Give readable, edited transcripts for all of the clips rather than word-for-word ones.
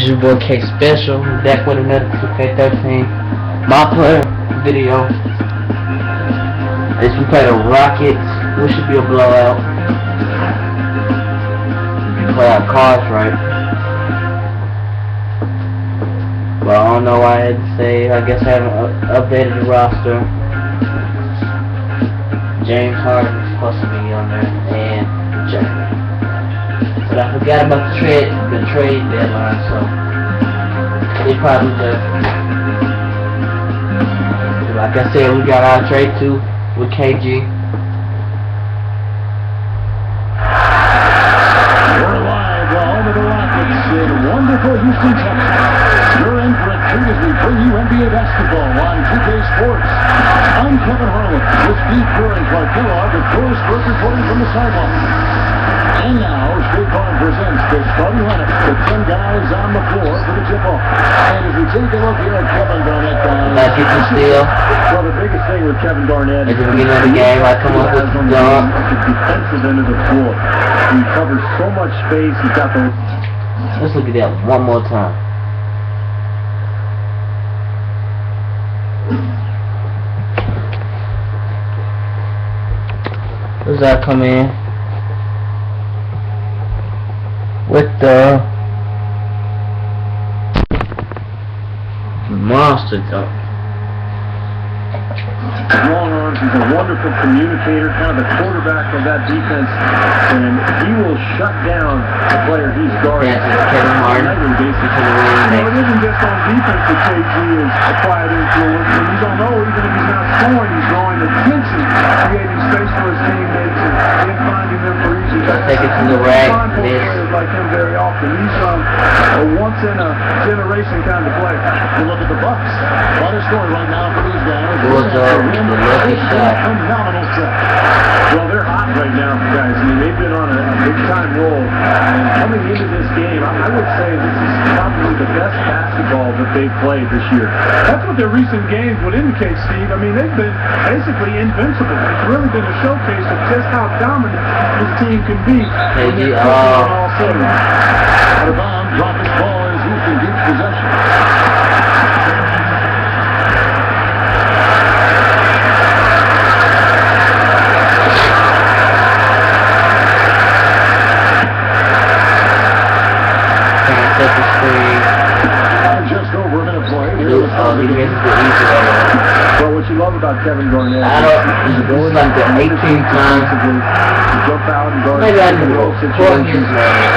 your boy K Special, back with another 2K13 my player video. As we play the Rockets, which should be a blowout. Play our cards right. But I don't know why I had to say, I guess I haven't updated the roster. James Harden is supposed to be on there, and Jeremy. But I forgot about the trade deadline, so they probably just, like I said, we got our trade too with KG. We're live all over the Rockets in wonderful Houston, Texas. You're in for a treat as we bring you NBA basketball on 2K Sports. I'm Kevin Harlan with Steve Kerr and Clark Kellogg, of course, first reporting from the sideline. And now, State Farm presents the starting lineup with 10 guys on the floor for the tip-off. And as we take a look here at Kevin Garnett, That gets the steal. well, the biggest thing with Kevin Garnett At the beginning of the game, I come up with the dunk. the defensive end of the floor. He covers so much space. He's got the... Let's look at that one more time. Does that come in with the monster dunk? Long arms, he's a wonderful communicator, kind of the quarterback of that defense, and he will shut down the player he's guarding. That's Kevin Harden. It isn't just on defense that KG is a quiet influence, and you don't know, even if he's not scoring, he's drawing attention, creating space for his teammates, and finding them for easy. Let's take it to the rack. Players like him very often. He's a once-in-a-generation kind of player. You look at the Bucks. What a story right now for these guys. The lucky shot. Phenomenal set. Well, they're hot right now, guys. I mean, they've been on a big-time roll. And coming into this game, I would say this is probably the best basketball that they've played this year. That's what their recent games would indicate, Steve. I mean, they've been basically invincible. It's really been a showcase of just how dominant this team can be. KG, Out of bounds, drop this ball as Houston keeps possession. Just over a minute play. Well, what you love about Kevin Garnett, he's like the 18th time. To jump out and guard difficult situations,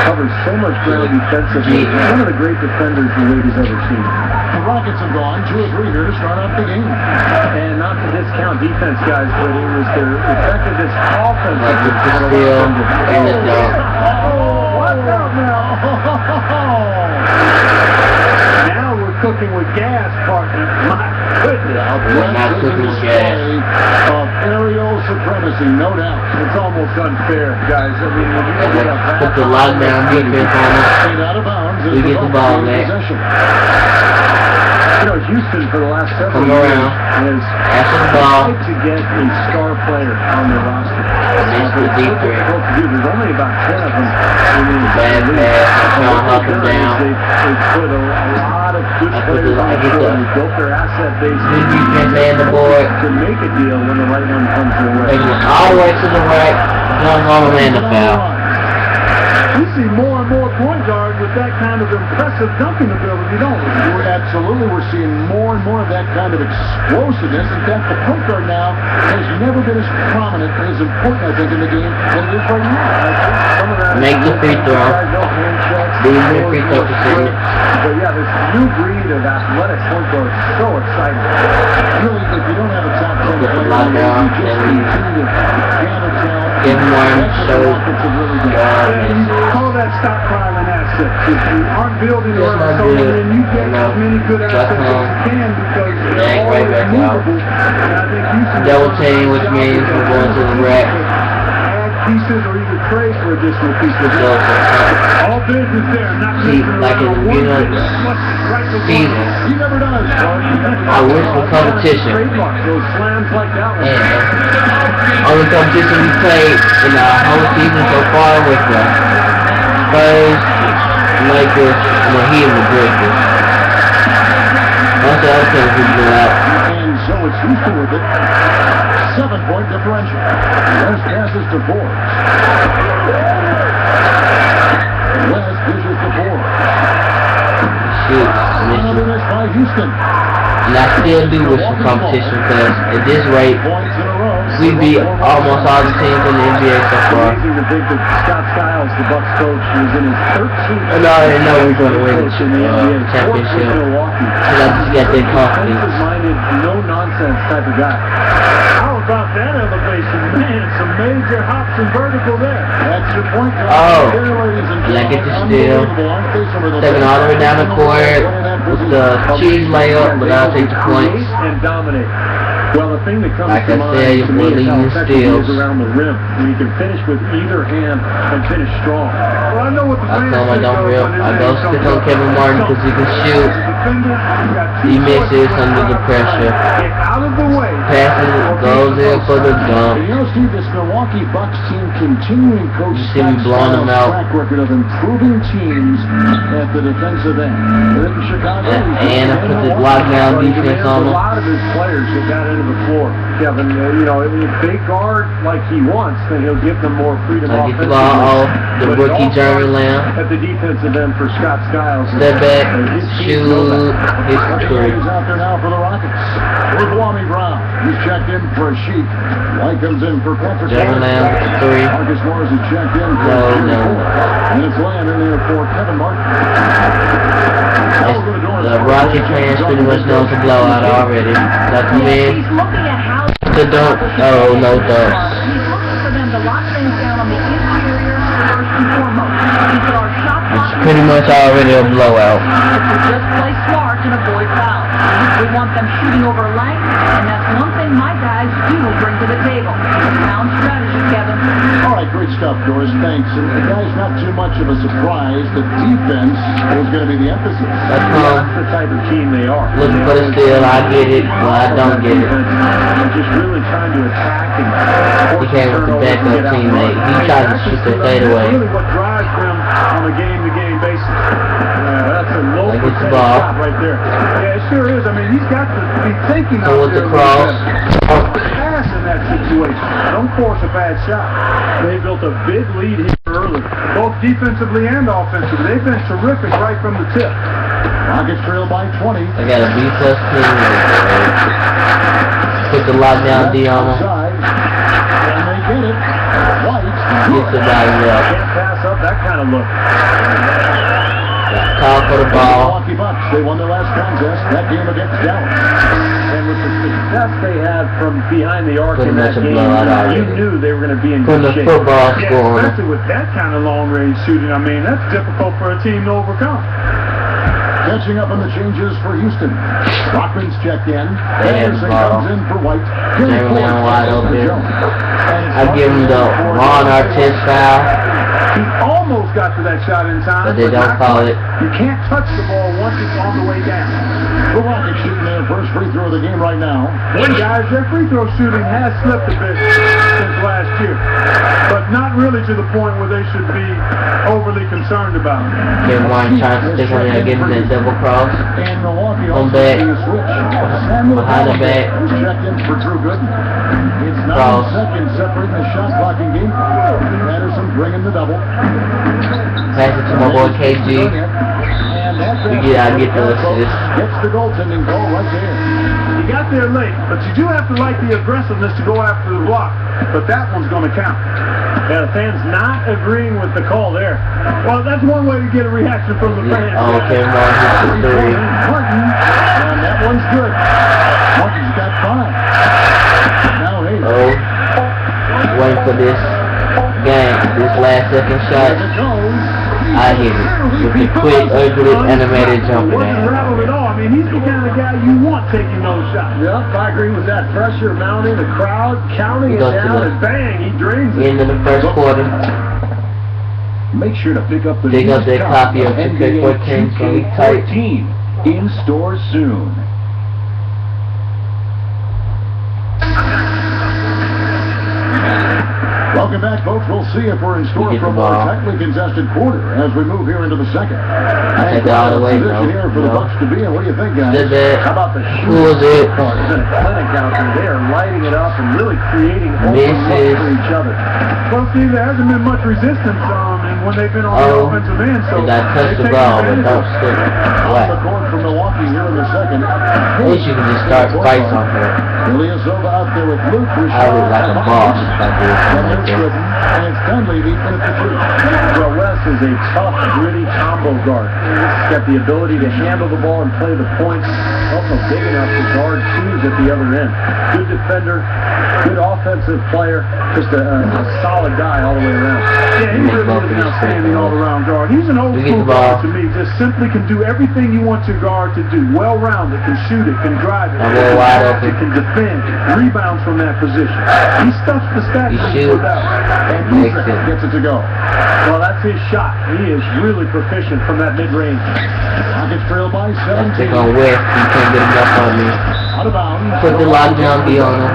covers so much ground defensively. He's one of the great defenders the league has ever seen. The Rockets have gone 2 or 3 here to start out the game. And not to discount defense, guys, but it was their effectiveness offense. Like the steal and the dunk. Oh, watch out now. Now we're cooking with gas, partner. My goodness. Not cooking with gas. Of aerial supremacy, no doubt. It's almost unfair, guys. I mean, when you get a put the lockdown defense on us. out of bounds, we get the ball back. You know, Houston for the last several Come years around. has tried to get a star player on their roster. It's the deep three. There's only about 10 of them. Bad pass, I'm trying to huck them down. They put a lot of good players on the floor and built their asset base the board to make a deal when the right one comes their way. Take it all the way to the right, dunk on the man to foul. We see more and more point guards with that kind of impressive dunking ability, don't we? We're seeing more and more of that kind of explosiveness. In fact, the point guard now has never been as prominent and as important, I think, in the game than it is right now. Make the free throw. These are free throw percentage. But yeah, this new breed of athletic point guard is so exciting. Really, if you don't have a top 10 player, you just continue to gather talent. Give him one, show Call that stop crime an asset. If you aren't building around someone, then you get as many good assets as you can because they're always movable. And I think Houston double team, which means we're going to the rack. Add pieces or even trade for additional pieces. All business there, not See, like in the beginning of the season, he never does. I wish for competition. Those slams like that one. And only competition we played in the whole season so far with the Spurs, Lakers, he and the Grizzlies. Most of the other teams we blew out. And so it's Houston with it. 7-point differential. West passes to Forbes. West dishes to Forbes. Shoot, Another miss by Houston. and I still do with some competition because at this rate, Points in a row. we beat almost all the teams in the NBA so far. Amazing to think that Scott Skiles, the Bucks coach, was in his 13th. And I already know we're going to win the coach in the NBA. championship. Milwaukee. Because I just got that confidence. Minded, no nonsense type of guy. How about that elevation? Man, some major hops and vertical there. That's your point guard. Oh. There, ladies and And I get the gentlemen. steal. Unbelievable. On pace over the 7 all the way down the court with the cheese layup, but I'll take the points. And dominate. Well, the thing that comes Like to I mind said, to me is how you effective he steals. is around the rim. When you can finish with either hand and finish strong. Well, I know what the I tell him I don't rip. I go stick on Kevin Martin because he can shoot. He misses under the pressure. Get out of the way. Passes, goes in for the dunk. You know, Steve, this Milwaukee Bucks team continuing coach You see me Scott blowing them Skiles' out. track record of improving teams at the defensive end. In Chicago, And I put the lockdown defense on a him. lot of his players that got into the floor. Kevin, you know, if they guard like he wants, then he'll give them more freedom I get the offensively. ball off the But it rookie all Jeremy starts Lamb. at the defensive end for Scott Skiles. Step back, His teams know shoot, that. hit the three. He's out there now for the Rockets. With Kwame Brown. He's checked in for a sheet. White comes in for Patrick. Jeremy Lamb with the three. Marcus Morris is checked in for No. And it's Lamb in there for Kevin Martin. The Rocket fans pretty much know it's a blowout already. Got the man He's looking at how to dunk. Oh, no dunks. he's looking for them to lock things down on the interior first and foremost. He said our shot It's clock pretty much already a blowout. to just play smart and avoid fouls. We want them shooting over length, and that's one thing my guys do bring to the table. Sound strategy, Kevin. All right, great stuff, Doris. Thanks. And guys, not too much of a surprise that defense is going to be the emphasis. That's the type of team they are. Looking for the steal, I get it, but I don't get it. They're just really trying to attack and He came with the backup teammate. He tried to shoot the fadeaway. Really what drives them on a game-to-game basis. That's a low Like it's the percentage ball. shot right there. Yeah, it sure is. I mean, he's got to be thinking So out with the there a cross. little bit. Pass in that situation. Don't force a bad shot. They built a big lead here early, both defensively and offensively. They've been terrific right from the tip. Rockets trail by 20. I got a B-plus team. Put the lockdown D on him. Outside. And they get it. White. Gets it by the Can't pass up that kind of look. Call for the ball. Milwaukee Bucks, they won their last contest, that game against Dallas. And with the success they had from behind the arc Pretty in that much a game, blowout already. you knew they were going to be in Putting good the shape. football Yeah, score on it. especially with that kind of long-range shooting. I mean, that's difficult for a team to overcome. Catching up on the changes for Houston. Rockman's checked in. Anderson ball. comes in for White. Jeremy Lamb wide open. I give him the Ron Artest foul, He almost got to that shot in time. but they don't not call quite. it. You can't touch the ball once it's on the way down. The Rockets shooting their first free throw of the game right now. Guys, their free throw shooting has slipped a bit since last year, but not really to the point where they should be overly concerned about it. Kevin Martin trying to stick on there, getting that double cross. And Milwaukee On also back. making a switch. Samuel Behind the back. who's checked in for Drew Gooden. It's 9 Cross. seconds separating the shot blocking game. Patterson bringing the double. Pass it to my boy KG. I get the assist. Gets the goaltending goal right there. You got there late, but you do have to like the aggressiveness to go after the block. But that one's going to count. Yeah, the fans not agreeing with the call there. Well, that's one way to get a reaction from the fans. Oh, Kevin Martin hits the three. Martin, and that one's good. Martin's got 5. Now Hayes. Oh, waiting for this game, this last second shot. There it goes. I hit it with the quick, ugly, animated jumping Wasn't rattled at all. I mean, he's the kind of guy you want taking those shots. Yep, I agree with that. Pressure mounting, the crowd counting it Go to down, the and bang, he drains it. end of the first quarter. Make sure to pick up the Pick up newest that copy of NBA 2K14, it's gonna be tight. 2K14 in store soon. Welcome back, folks. We'll see if we're in store You get for a the more ball. tightly contested quarter as we move here into the second. I take it all the way, Position though. here for the No. Bucks to be, and what do you think, guys? Did that. How about the Who was it? It's a clinic out there. They are lighting it up and really creating open Misses. looks for each other. Well, Steve, there hasn't been much resistance and when they've been on the Oh, offensive end, so they got touch they the take ball, but advantage don't of it. stick. Off What? the court from Milwaukee here in the second. At least you can just start fights on her. Ilyasova out there with Luke. I would like a boss if I did something like that. And it's Dunleavy in at the three. Well, Wes is a tough, gritty combo guard. He's got the ability to handle the ball and play the points. Also big enough to guard twos at the other end. Good defender, good offensive player, just a solid guy all the way around. Yeah, he really is an outstanding all-around guard. He's an old We get school the ball. guard to me. Just simply can do everything you want your guard to do. Well-rounded, can shoot it, can drive it, I'm going wide open. can defend, rebounds from that position. He stuffs the stats. He no shoots. doubt. And Makes Musa it. gets it to go. Well, that's his shot. He is really proficient from that mid-range. Rockets trail by Let's 17. take on West. You can't get enough on me. Out of bounds. Put the lockdown B on him.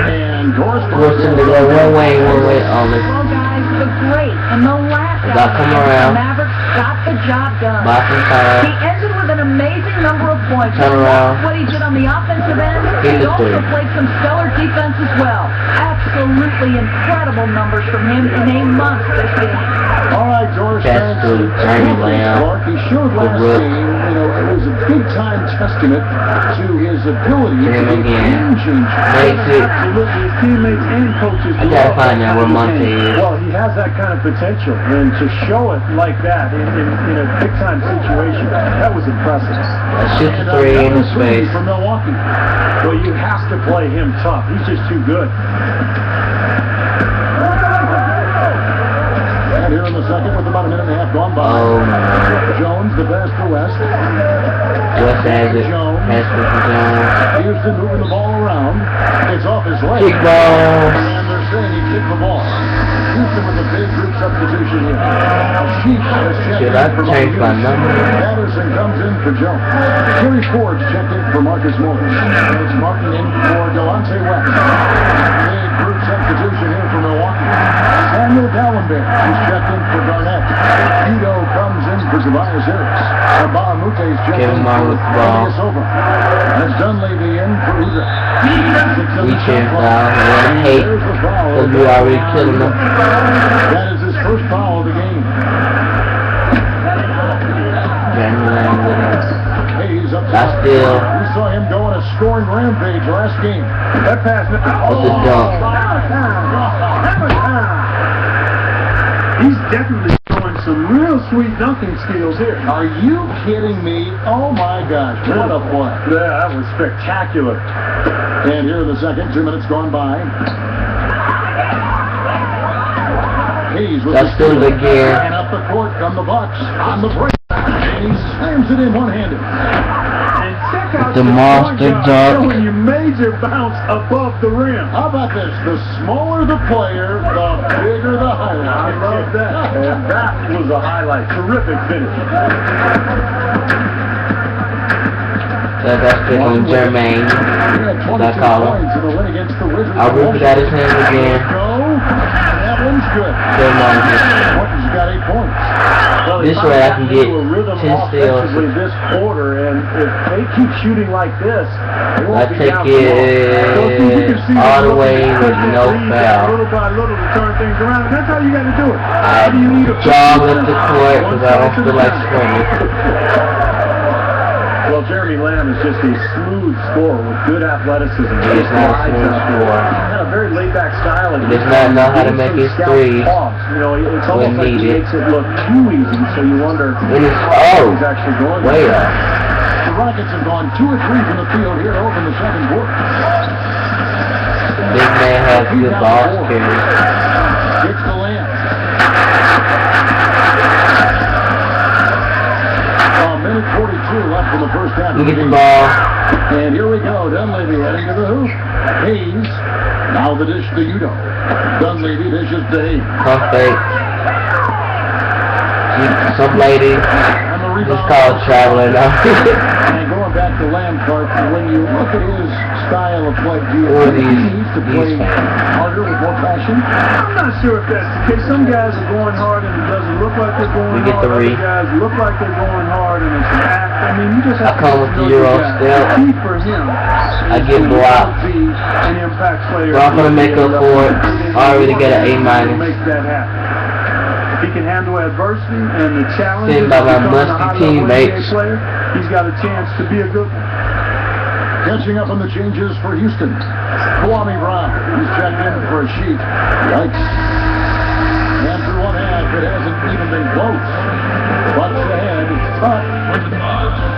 And Doris Force him to go one way on this. Well, guys, look great. And the last Got come outing, around. the Mavericks got the job done. Buy some He time. ended with an amazing number of points. Turn around. What he did on the offensive end, Hit he the also three. played some stellar defense as well. Absolutely incredible numbers from him in a month this game. All right, Doris. That's thanks. to Jeremy Lamb. Clark, he showed The last rook. game, it was a big-time testament to his ability Him to be a again. game changer. Makes it. Absolutely. His teammates and coaches. I gotta find out where Monte is. Well, he has that kind of potential, and to show it like that in a big-time situation, that was impressive. Let's shoot And the three in another the three space. for Milwaukee. Well, you have to play him tough. He's just too good. And here in the second with about a minute and a half gone by. Oh no. Jones, the best for West. West has it. Has for Jones. Houston moving the ball around. It's off his leg. Kick ball. And they're saying he kicked the ball. Houston with a big group substitution here. Sheep has checked Should in I for change my Houston. number? Patterson comes in for Jones. Kerry Ford's checked in for Marcus Morris. And it's Martin in for Delonte West. Big group substitution here for Milwaukee. Samuel Dallenberg is checked in for Garnett. Udo comes in for Tobias Harris. Abba Mute's checked Kevin in Martin for with the ball. Ilyasova. That's Dunleavy in for Udo. We changed foul. I hate because we already killing them. That is his first foul of the game. Jeremy Lamb with it. Hayes up I still. We saw him go on a scoring rampage last game. That pass. With the dunk. He's definitely showing some real sweet dunking skills here. Are you kidding me? Oh my gosh, what a play. Yeah, that was spectacular. And here in the second, 2 minutes gone by. Hayes with That's the still steal. the gear. And up the court from the Bucks on the break. And he slams it in one-handed. And check out The monster point guard dunk. showing you major bounce above the rim. How about this? The smaller the player, the bigger the highlight. I love that. And that was a highlight. Terrific finish. That's it on Jermaine. He had 22 That call him. points in the win against the Wizards. I ripped out his hand again. Go. That one's good. Good morning. Martin's got 8 points. Well, This they way I finally can get got into a rhythm 10 steals. offensively this quarter, and if they keep shooting like this, they I won't be take down too long. So, see, you can see it all the them way looking with at no leads foul. Little by little to turn things around. That's how you got to do it. I How do you need a jog up the court because I don't feel like time. swimming. Well, Jeremy Lamb is just a smooth scorer with good athleticism. He is not a Glides smooth out there. scorer. He's got a very laid-back style. And He does not know how to gives make some his scouts threes pause. You know, it's almost when like he needed. makes it look too easy, so you wonder It is, how he's actually going. way up. The Rockets have gone 2 or 3 from the field here to open the second quarter. Big man has good ball skills. Gets the Lamb. A minute 42 left in the first half You of the get the game. ball. And here we go. Dunleavy heading to the hoop. Hayes. Now the dish to Udo. Dunleavy dishes to Hayes. Pump fake. Some lady And the just rebound. called traveling now. And going back to Lampard, when you look at his style of play, do you Or think he these- needs to these play fans. harder with more passion? I'm not sure if that's the case. Some guys are going hard and it doesn't look like they're going We get hard. three. Other guys look like they're going hard and it's an act. I mean, you just I have come to with know the your Euro guy. still. The key for him I is get to blocked. be an impact player. But I'm gonna make up for it. I already got an A minus. Make that happen. If he can handle adversity and the challenge Sitting of by my becoming a musty high-level teammates. NBA player, he's got a chance to be a good one. Catching up on the changes for Houston. Kwame Brown, he's checked in for a sheet. Yikes. After one half, it hasn't even been close. Bucks ahead, but...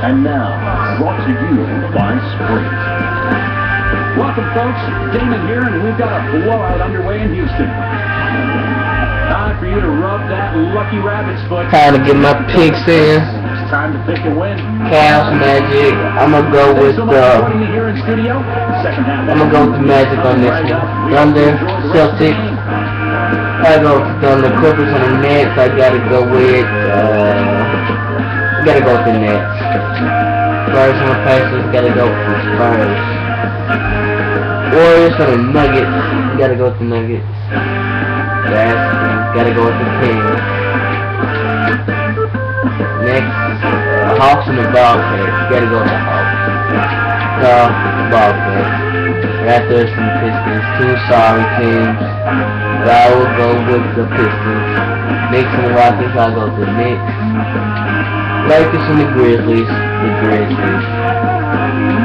And now, brought to you by Sprint. Welcome, folks. Damon here, and we've got a blowout underway in Houston. Time for you to rub that lucky rabbit's foot. Time to get my picks in. It's time to pick and win. Cavs, Magic. I'm gonna go with Thanks so much for joining me here in studio. Second half. I'm gonna go with the Magic on this one. Thunder, Celtics. I go with Thunder, Clippers, and the Nets. I gotta go with the Nets. Spurs and the Pacers. Gotta go with the Spurs. Warriors and the Nuggets. Gotta go with the Nuggets. Gotta go with the Kings. Next, Hawks and the Bobcats. Gotta go with the Hawks. The Bobcats. Raptors and Pistons. Two sorry teams. But I will go with the Pistons. Knicks and the Rockets. I'll go with the Knicks. Lakers and the Grizzlies. The Grizzlies.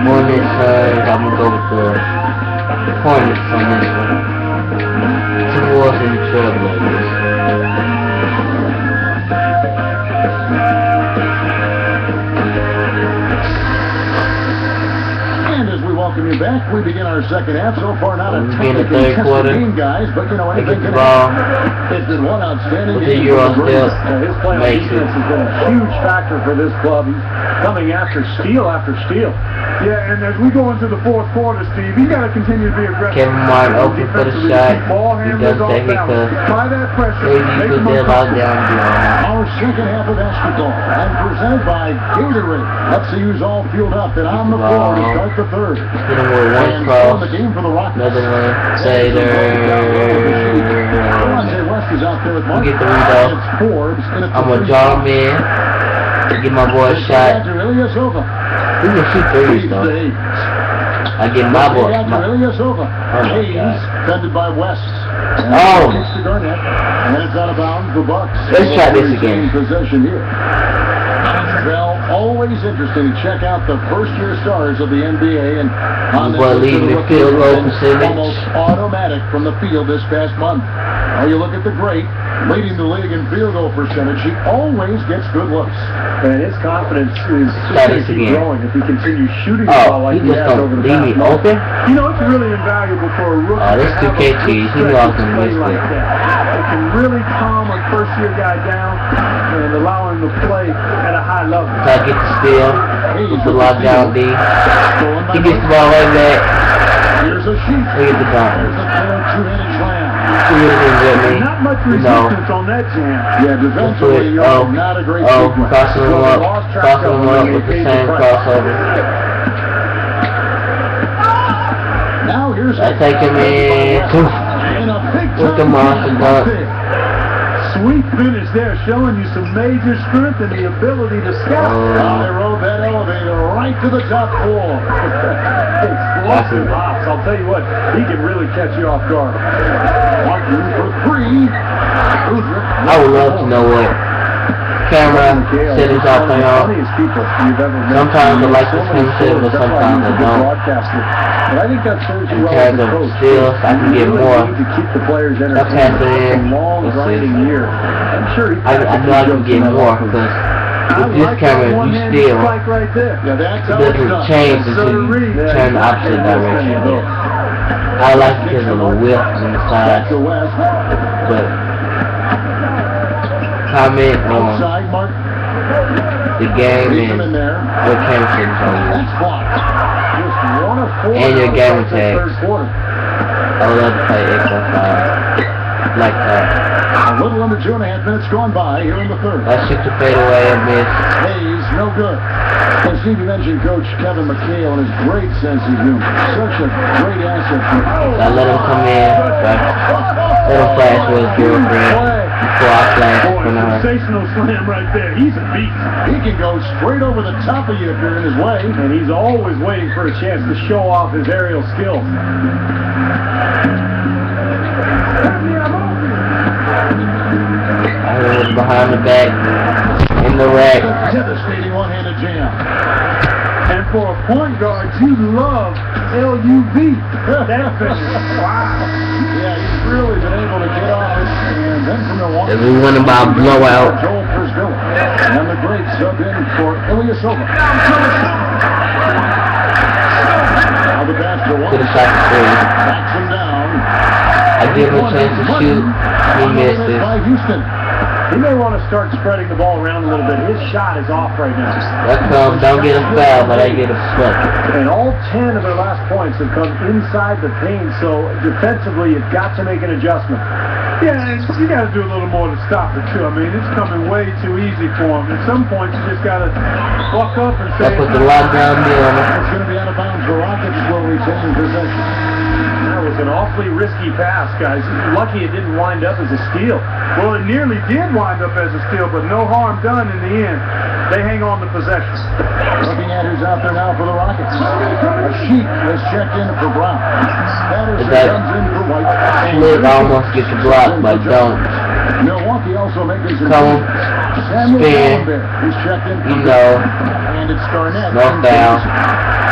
Hornets, I'm gonna go with the Hornets on this one. Timberwolves and the Trailblazers. And as we welcome you back, we begin our second half. So far, not a We begin the technically third tested quarter. game, guys, but you know, I anything get the can ball happen. It's been one outstanding with the game Euro for the still. Bruins. His play on Makes it. defense has been a huge factor for this club. He's coming after steal after steal. Yeah, and as we go into the fourth quarter, Steve, you got to continue to be aggressive. Kevin Martin open for the Defensively, shot. keep ball He handlers doesn't off take it balance. because Apply that pressure. Easy Make put them their lock uncomfortable. down behind. Our second half of basketball, and presented by Gatorade. Let's see who's all fueled up and on the floor to start the third. Hit him with one And cross. the game for the Rockets. Another one. Taylor. Delonte West is out there with Mark. Get the rebound. It's Forbes in at the I'm gonna three draw spot. him in. Get my boy a shot. Ilyasova. He can shoot threes though. I get my boy. Ilyasova. my Hayes, God. defended by West. And Oh. it's to Garnett. And it's out of bounds. The Bucks. Let's try this will again. retain possession here. Well, always interesting to check out the first-year stars of the NBA, and on Boy, this leading the rookie field goal has been percentage. almost automatic from the field this past month. Now you look at the great, leading the league in field goal percentage. He always gets good looks. And his confidence is Try going this to keep again. growing if he continues shooting the Oh, ball like he he just has gonna over the leave me past month. open? You know, it's really invaluable for a rookie Oh, this to have 2K a good cheese. He stretch lost to and play missed like it. that. It can really calm a first-year guy down and allow him to play at a high level. So I get the steal. Get the lockdown D. Stolen by He gets the Bucks. ball right back. Here's a sheet. We get the dunk. There's a fair two-handed slam. He really didn't get me. Not much You know. resistance on that jam. Yeah, defensively, not a great sequence. Crossing him Well, up. they lost track Crossing of him him up and with they the paid same price. crossover. Now here's I take him in. And a big With the time monster dunk. dunk. Sweet finish there, showing you some major strength and the ability to scout. Now they rode that elevator right to the top floor. Explosive hops. I'll tell you what, he can really catch you off guard. Martin for three. I would love to know what camera settings y'all play on. Funniest people you've ever met. Sometimes I like the same shit, but That's why sometimes he's I a good don't. broadcaster. But I think that serves you In well as terms a of coach. steals, I can You get really more. need to keep the players That's entertained. happening. It's a long, Let's see. grinding year. I'm sure he I know I can get more because with this camera, if you steal, spike right there. Yeah, that's it how it's doesn't done. change until you turn the opposite direction. I like it because of the width and the size, Back to West. but comment on Outside, Mark. the game Leave him in and there. what camera settings on you. That's blocked. Just 1 of 4 And your out of gamer the tags. third quarter. I would love to play Xbox like that. A little under 2.5 minutes gone by here in the third. I shoot the fade away and miss. Hayes, no good. good. And Steve, you mentioned Coach Kevin McHale and his great sense of humor. Such a great asset for him. I let him come in, but let him flash with his girlfriend before I flash in front of her. Sensational slam right there. He's a beast. He can go straight over the top of you if you're in his way. And he's always waiting for a chance to show off his aerial skills. I heard it behind the back, in the rack. Devastating one-handed jam. And for a point guard, you love LUV. That finish. Wow. Yeah, he's really been able to get off it. And then from Milwaukee, We won by a blowout. Joel Persvilla. And the great sub in for Ilyasova. Now the basket one. Could have shot the three. Backs him down. I give him a chance to shoot. He misses. By Houston. He may want to start spreading the ball around a little bit. His shot is off right now. That comes, don't get a foul, but I get a sweat. And all 10 of their last points have come inside the paint, so defensively you've got to make an adjustment. Yeah, and you got to do a little more to stop it, too. I mean, it's coming way too easy for him. At some point, you just got to walk up and say... I put the lockdown deal on it. It's going to be out of bounds. The Rockets will retain possession. That was an awfully risky pass, guys. Lucky it didn't wind up as a steal. Well, it nearly did wind up as a steal, but no harm done in the end. They hang on to possession. Looking at who's out there now for the Rockets. A Sheik has checked in for Brown. Patterson comes in for White. Slick almost gets the block, but don't. Milwaukee also making some Come, Samuel spin. Dallenberg is checked in for You know, and it's Garnett. no foul.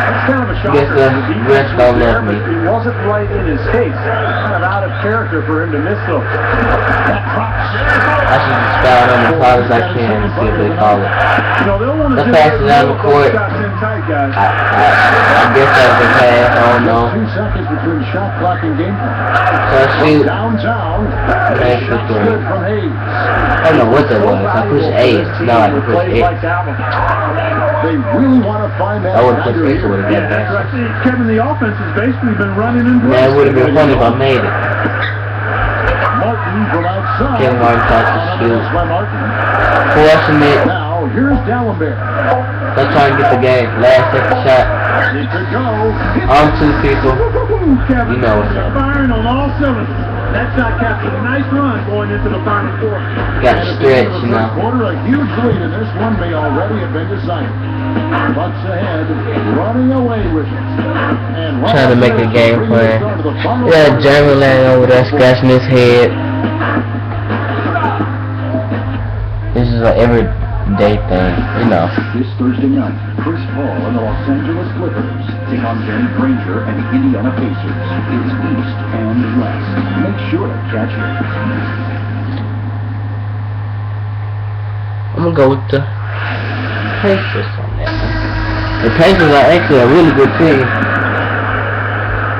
That's kind of a shocker. Guess the defense rest was don't there, love me. but it wasn't right in his face. Kind of out of character for him to miss those. That drops. I should just foul them as hard as I can and see if they call it. You know, they'll want to The do pass is out of the court. shots in tight, guys. I guess that was a pass, I don't know. 2 seconds between shot clock and game clock. So I shoot. Downtown. Makes it Shot three. good from Hayes. I don't know what that was. I pushed 8. No, I pushed Plays 8. like that one. They really want to find that. I would have pushed dagger 6 here. would have Yeah, got that's that. right. See, Kevin, the offense has basically been running in place. Man, it would have been funny if I made it. Martin from outside. Kevin Martin tries to shoot. By Martin. Forcing it. Now, here's Dallenberg. Let's try and get the game. Last second shot. He could go. On 2 people. Woo-hoo-hoo, Kevin. You know what's up. Firing on all cylinders. That shot captured a nice run going into the final quarter. Got to stretch, you know. Quarter, a huge lead, and this one may already have been decided. Bucks ahead, running away with it. And Trying to make a game plan. Yeah, Jeremy laying over there scratching his head. This is an everyday thing, you know. This Thursday night, Chris Paul and the Los Angeles Clippers take on Danny Granger and the Indiana Pacers. It's East and West. Make sure to catch it. I'm gonna go with the Pacers on that one. The Pacers are actually a really good team.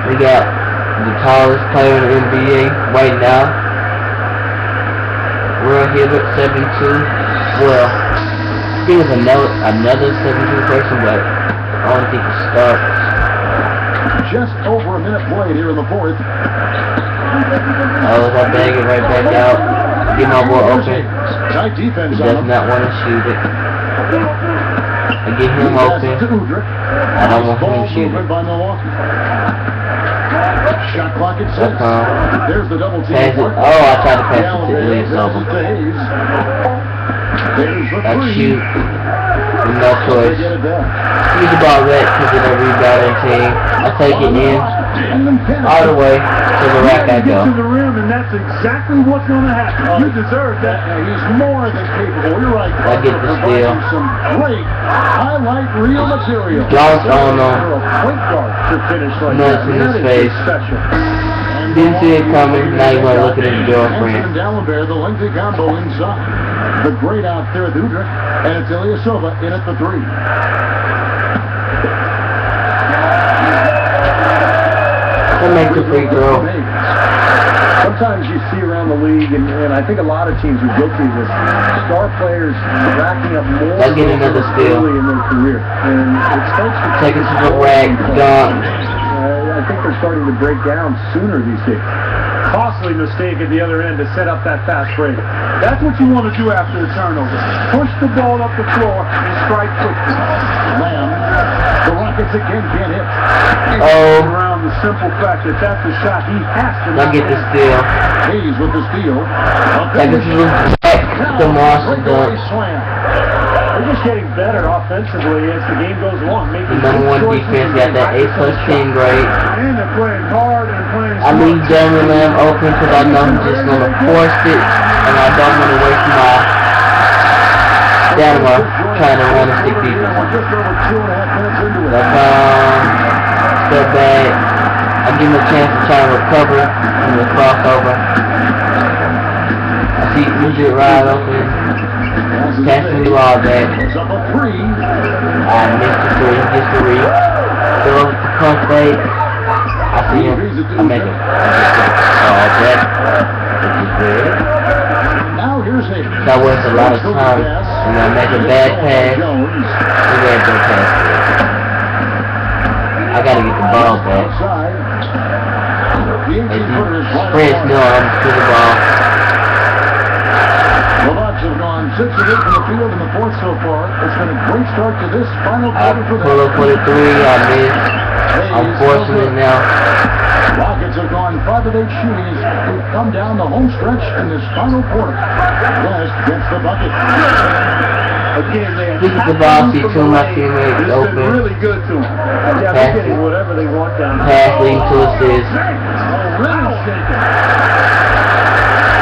We got the tallest player in the NBA right now. Roy Hibbert, 7'2". Well, he was another 7'2" person, but I don't think he starts. Just over a minute played here in the fourth. Oh, if I bang it right back out, get my boy open. Tight defense He on does him. not want to shoot it. I get him open. I don't want him to shoot it. By Milwaukee. Shot clock at 6. There's the double team. Pass it. Oh, I tried to pass it to Ilyasova. I shoot. With no choice. Use the ball back because of the rebounding team. I take it in. All the way to the rack I Get go. to the rim, and that's exactly what's going to happen. You deserve that. He's more than capable. You're right. I get the steal. Some great highlight reel material. Lost on For him. a point guard to finish like Nuts that. in his That is face. just special. Didn't see it coming. Now you want to look at his And girlfriend. Dallenberg, the lengthy combo inside. The great out there at Udrich. And it's Ilyasova in at the 3. We'll make the free throw. Sometimes you see around the league, and I think a lot of teams are guilty of this, star players racking up more They'll get another steal. early in their career. And it starts to Take it to the rack. Gone. I think they're starting to break down sooner these days. Costly mistake at the other end to set up that fast break. That's what you want to do after a turnover. Push the ball up the floor and strike quickly. Once again, can't hit. Oh, Around the simple fact that that's a shot he has to I get the knock steal. Hayes with the steal. Take this move back to Marshall Breakaway dunk. slam. They're just getting better offensively as the game goes along. Making Number one good choices defense and got that getting A+ team grade. And they're playing hard and playing I smart. leave Jeremy Lamb open because I know he's just going to force it, and I don't want to waste my stamina trying to run a stick defense. We're just over 2.5 minutes into it. Step back. I give him a chance to try and recover from the crossover. I see Ujit Ride open. Pass him the ball back. It's up a 3. I missed the 3. He gets the read. Throw the pump fake. I see him. I make it. Oh, that. Which is good. Now here's Hayes. That wastes a lot of time. And I make a bad pass. Look at that pass. I gotta get the ball back. Outside. The They 18-footers sprint no, I'm to the ball. The Bucks have gone 6 of 8 from the field in the fourth so far. It's been a great start to this final I quarter for them. pull up for the 3. I missed. I'm forcing it now. Rockets have gone 5 of 8 shooting as we've come down the home stretch in this final quarter. West gets the bucket. Again, they Look at the ball, see two of my teammates It's been open. really good to them. Yeah, they're getting whatever they want down there. Pass leading to assist. Already shaken.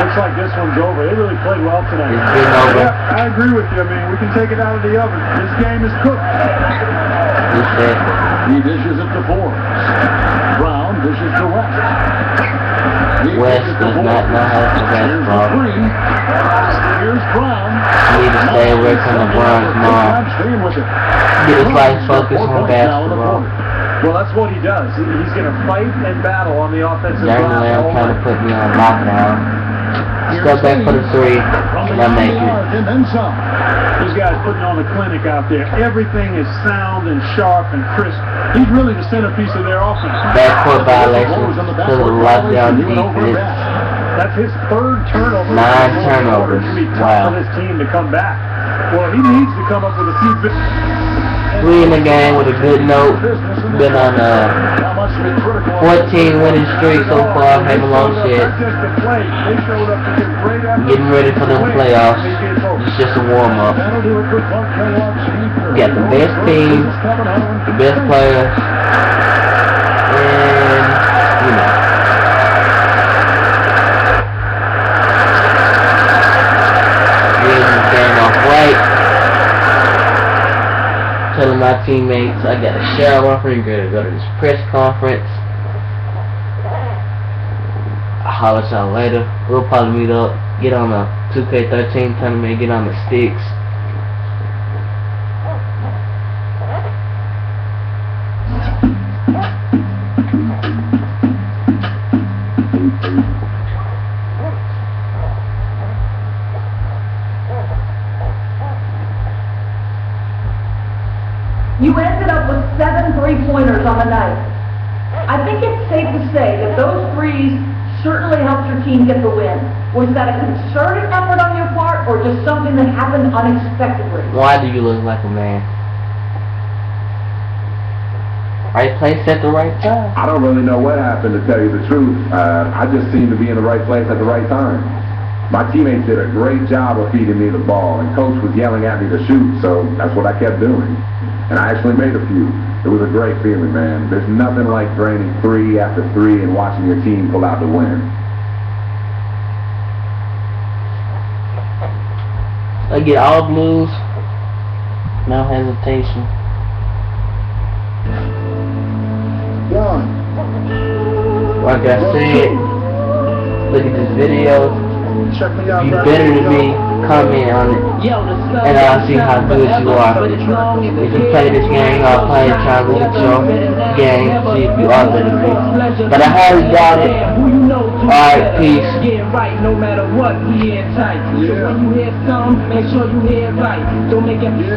Looks like this one's over. They really played well It's tonight. been over. Yeah, I agree with you. I mean, we can take it out of the oven. This game is cooked. Reset. He dishes it to Forbes. Brown dishes to West. He West dishes to does not Forbes. know how to pass Here's the ball. the 3. Here's Brown. Need to stay away from the Browns more. Staying with it. Get his life focused on basketball. Well, that's what he does. He's going to fight and battle on the offensive Jeremy glass Lamb all trying to night. put me on lockdown. Step back for the 3, and I make it. And then some. This guy's putting on the clinic out there. Everything is sound and sharp and crisp. He's really the centerpiece of their offense. Backcourt violation to the lockdown defense. That's his third turnover. 9 turnovers. It's going to be tough Wow. for this team to come back. Well, he needs to come up with a few big... 3 in the game with a good note. Been on a 14 winning streak so far. Haven't lost yet. Not just to play. They showed up to give great effort. Getting ready for them playoffs. It's just a warm-up. That'll do it for Clark Kellogg. We got the best team, the best players, and, you know. Getting the game off right. Telling my teammates I got a shower off and gonna go to this press conference. I'll holler at y'all later. We'll probably meet up, get on a 2K13 tournament, get on the sticks. You ended up with 7 3-pointers on the night. I think it's safe to say that those threes certainly helped your team get the win. Was that a concerted effort on your part, or just something that happened unexpectedly? Why do you look like a man? Right place at the right time. I don't really know what happened, to tell you the truth. I just seemed to be in the right place at the right time. My teammates did a great job of feeding me the ball, and Coach was yelling at me to shoot, so that's what I kept doing. And I actually made a few. It was a great feeling, man. There's nothing like draining 3 after 3 and watching your team pull out the win. I get all blues, no hesitation. Like I said, look at this video. Check me out. Be better than me, comment on it, and I'll see how good you are. If you play this game, I'll play it, try to look at your game, see if you are better than me. But I highly doubt it. Alright, peace. Get right no matter what, we in tight. So when you hear something, make sure you hear right. Don't make everybody